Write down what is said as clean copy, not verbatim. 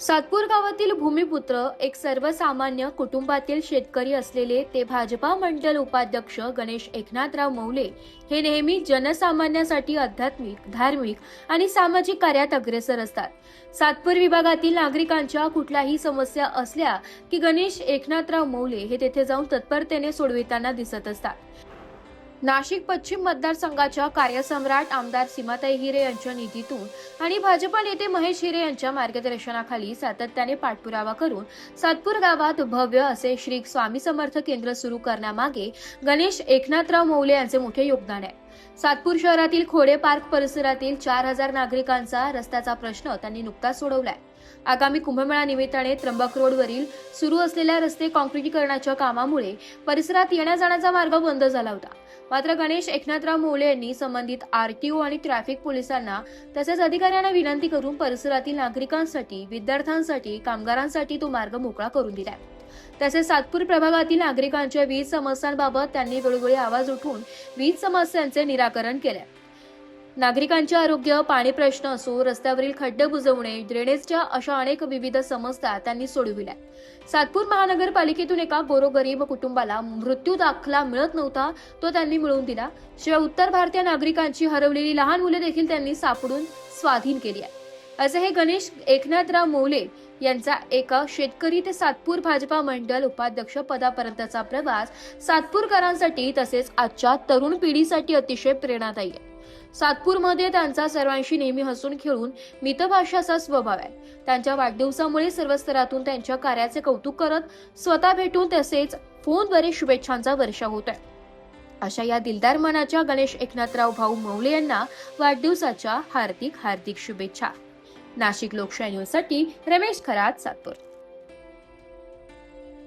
सातपूर गावातील भूमिपुत्र एक सर्वसामान्य कुटुंबातील शेतकरी असलेले ते भाजपा मंडल उपाध्यक्ष गणेश एकनाथराव मौले हे नेहमी जनसामान्यासाठी आध्यात्मिक, धार्मिक आणि सामाजिक कार्यात अग्रेसर असतात। सातपूर विभागातील नागरिकांच्या कुठल्याही समस्या असल्या की गणेश एकनाथराव मौले हे तेथे जाऊन तत्परतेने सोडविताना दिसत असतात। नाशिक पश्चिम मतदारसंघाच्या कार्यसम्राट आमदार सीमाताई हिरे यांच्या निधीतून आणि भाजपा नेते महेश हिरे यांच्या मार्गदर्शनाखाली सातत्याने पाठपुरावा करून सातपूर गावात भव्य असे श्री स्वामी समर्थ केंद्र सुरू करण्यामागे गणेश एकनाथराव मौले यांचे मोठे योगदान आहे। सातपूर शहरातील खोडे पार्क परिसरातील 4000 नागरिकांचा रस्त्याचा प्रश्न त्यांनी नुकताच सोडवलाय। आगामी कुंभमेळा निमित्ताने त्र्यंबक रोडवरील सुरू असलेल्या रस्ते काँक्रिटीकरणाच्या कामामुळे परिसरात येण्या जाण्याचा मार्ग बंद झाला होता। मात्र गणेश एकनाथराव मौले यांनी संबंधित आरटीओ आणि ट्रॅफिक पोलिसांना तसेच अधिकाऱ्यांना विनंती करून परिसरातील नागरिकांसाठी, विद्यार्थ्यांसाठी, कामगारांसाठी तो मार्ग मोकळा करून दिलाय। तसेच सातपूर प्रभागातील नागरिकांच्या वीज समस्यांबाबत त्यांनी वेळोवेळी आवाज उठवून वीज समस्यांचे निराकरण केले। नागरिकांचे आरोग्य, पाणी प्रश्न असो, रस्त्यावरील खड्डे बुजवणे, ड्रेनेजच्या अशा अनेक विविध समस्या त्यांनी सोडविल्या। सातपूर महानगरपालिकेतून एका गोरगरीब कुटुंबाला मृत्यू दाखला मिळत नव्हता, तो त्यांनी मिळवून दिला। शिवाय उत्तर भारतीय नागरिकांची हरवलेली लहान मुले देखील त्यांनी सापडून स्वाधीन केली आहे। असे हे गणेश एकनाथराव मौले यांचा एका शेतकरी ते सातपूर भाजपा मंडल उपाध्यक्ष पदापर्यंतचा प्रवास सातपूरकरांसाठी तसेच आजच्या तरुण पिढीसाठी अतिशय प्रेरणादायी आहे। सातपूरमध्ये त्यांचा सर्वांशी नेहमी हसून खेळून मितभाषाचा स्वभाव आहे। त्यांच्या वाढदिवसामुळे सर्व स्तरातून त्यांच्या कार्याचे कौतुक करत स्वतः भेटून तसेच फोनद्वारे शुभेच्छांचा वर्षाव होत आहे। अशा या दिलदार मनाच्या गणेश एकनाथराव भाऊ मौले यांना वाढदिवसाच्या हार्दिक शुभेच्छा। नाशिक लोकशाही न्यूजसाठी रमेश खरात, सातपूर।